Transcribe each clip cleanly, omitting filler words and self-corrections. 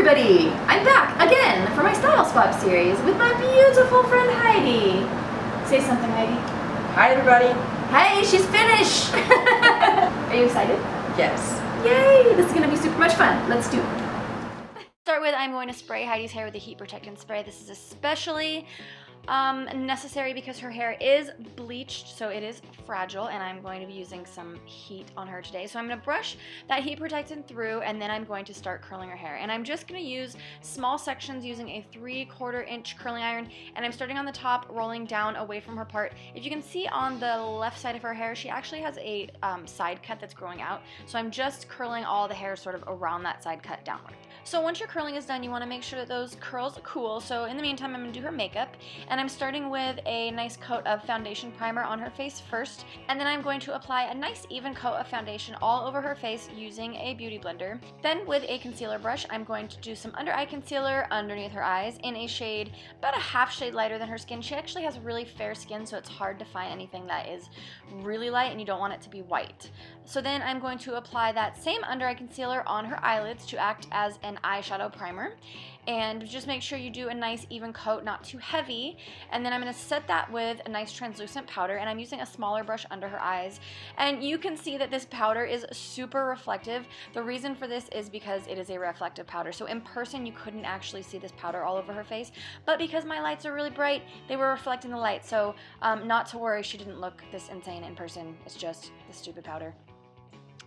everybody! I'm back again for my Style Swap series with my beautiful friend Heidi. Say something, Heidi. Hi everybody. Hey, she's finished! Are you excited? Yes. Yay! This is gonna be super much fun. Let's do it. Start with, I'm going to spray Heidi's hair with a heat protectant spray. This is especially necessary because her hair is bleached, so it is fragile, and I'm going to be using some heat on her today. So I'm going to brush that heat protectant through, and then I'm going to start curling her hair. And I'm just going to use small sections using a 3/4 inch curling iron, and I'm starting on the top, rolling down away from her part. If you can see on the left side of her hair, she actually has a side cut that's growing out, so I'm just curling all the hair sort of around that side cut downward. So once your curling is done, you want to make sure that those curls cool. So in the meantime, I'm going to do her makeup, and I'm starting with a nice coat of foundation primer on her face first, and then I'm going to apply a nice even coat of foundation all over her face using a beauty blender. Then with a concealer brush, I'm going to do some under eye concealer underneath her eyes in a shade about a half shade lighter than her skin. She actually has really fair skin, so it's hard to find anything that is really light, and you don't want it to be white. So then I'm going to apply that same under eye concealer on her eyelids to act as an eyeshadow primer, and just make sure you do a nice even coat, not too heavy. And then I'm going to set that with a nice translucent powder, and I'm using a smaller brush under her eyes, and you can see that this powder is super reflective. The reason for this is because it is a reflective powder, so in person you couldn't actually see this powder all over her face, but because my lights are really bright, they were reflecting the light, so not to worry, she didn't look this insane in person. It's just the stupid powder.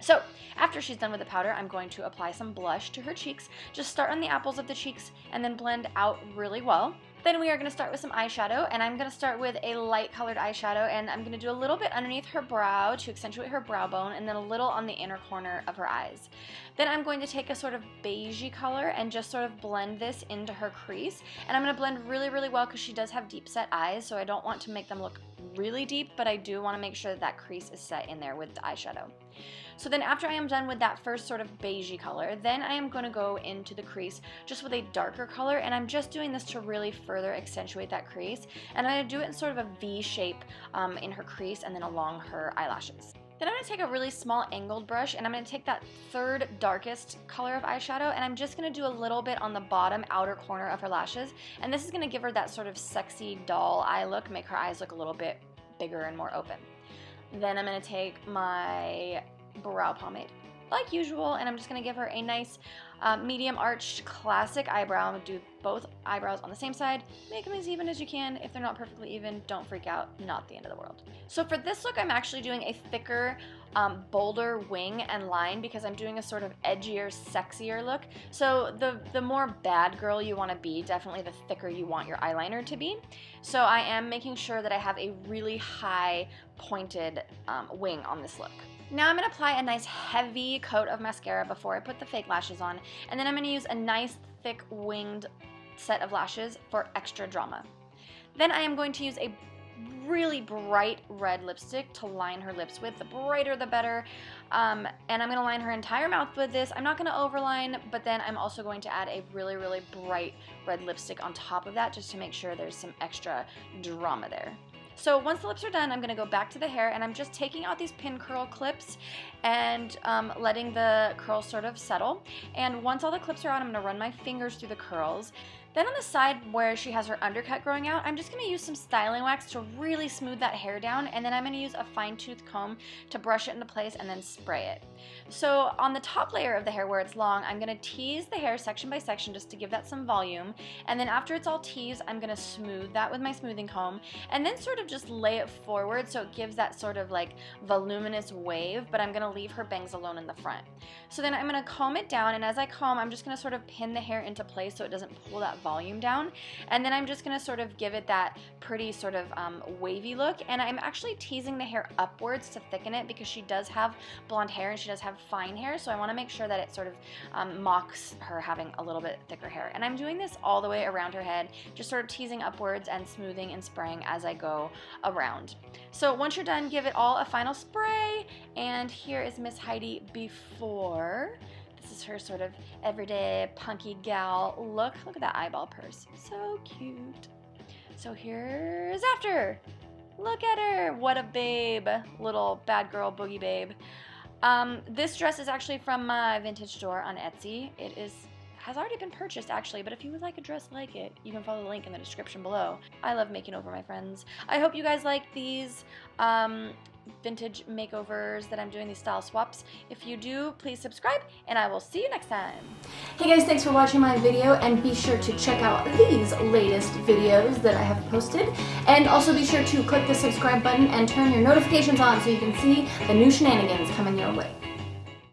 So after she's done with the powder, I'm going to apply some blush to her cheeks. Just start on the apples of the cheeks and then blend out really well. Then we are going to start with some eyeshadow, and I'm going to start with a light colored eyeshadow, and I'm going to do a little bit underneath her brow to accentuate her brow bone, and then a little on the inner corner of her eyes. Then I'm going to take a sort of beigey color and just sort of blend this into her crease, and I'm going to blend really, really well because she does have deep set eyes, so I don't want to make them look really deep, but I do want to make sure that that crease is set in there with the eyeshadow. So then after I am done with that first sort of beigey color, then I am going to go into the crease just with a darker color, and I'm just doing this to really further accentuate that crease, and I'm going to do it in sort of a V shape in her crease and then along her eyelashes. Then I'm going to take a really small angled brush, and I'm going to take that third darkest color of eyeshadow, and I'm just going to do a little bit on the bottom outer corner of her lashes, and this is going to give her that sort of sexy doll eye look, make her eyes look a little bit bigger and more open. Then I'm going to take my brow pomade like usual, and I'm just going to give her a nice medium arched classic eyebrow. I'm going to do both eyebrows on the same side. Make them as even as you can. If they're not perfectly even, don't freak out. Not the end of the world. So for this look, I'm actually doing a thicker, bolder wing and line because I'm doing a sort of edgier, sexier look. So the more bad girl you want to be, definitely the thicker you want your eyeliner to be. So I am making sure that I have a really high pointed wing on this look. Now I'm going to apply a nice heavy coat of mascara before I put the fake lashes on, and then I'm going to use a nice thick winged set of lashes for extra drama. Then I am going to use a really bright red lipstick to line her lips with. The brighter the better, and I'm going to line her entire mouth with this. I'm not going to overline, but then I'm also going to add a really, really bright red lipstick on top of that just to make sure there's some extra drama there. So once the lips are done, I'm going to go back to the hair, and I'm just taking out these pin curl clips and letting the curls sort of settle. And once all the clips are out, I'm going to run my fingers through the curls. Then on the side where she has her undercut growing out, I'm just going to use some styling wax to really smooth that hair down, and then I'm going to use a fine-tooth comb to brush it into place and then spray it. So on the top layer of the hair where it's long, I'm going to tease the hair section by section just to give that some volume, and then after it's all teased, I'm going to smooth that with my smoothing comb, and then sort of just lay it forward so it gives that sort of like voluminous wave, but I'm going to leave her bangs alone in the front. So then I'm going to comb it down, and as I comb, I'm just going to sort of pin the hair into place so it doesn't pull that volume down, and then I'm just going to sort of give it that pretty sort of wavy look, and I'm actually teasing the hair upwards to thicken it because she does have blonde hair and she does have fine hair, so I want to make sure that it sort of mocks her having a little bit thicker hair. And I'm doing this all the way around her head, just sort of teasing upwards and smoothing and spraying as I go around. So once you're done, give it all a final spray, and here is Miss Heidi before. This is her sort of everyday punky gal look. Look at that eyeball purse. So cute. So here's after. Look at her. What a babe. Little bad girl boogie babe. This dress is actually from my vintage store on Etsy. It is has already been purchased actually, but if you would like a dress like it, you can follow the link in the description below. I love making over my friends. I hope you guys like these vintage makeovers that I'm doing, these style swaps. If you do, please subscribe, and I will see you next time. Hey guys, thanks for watching my video, and be sure to check out these latest videos that I have posted, and also be sure to click the subscribe button and turn your notifications on so you can see the new shenanigans coming your way.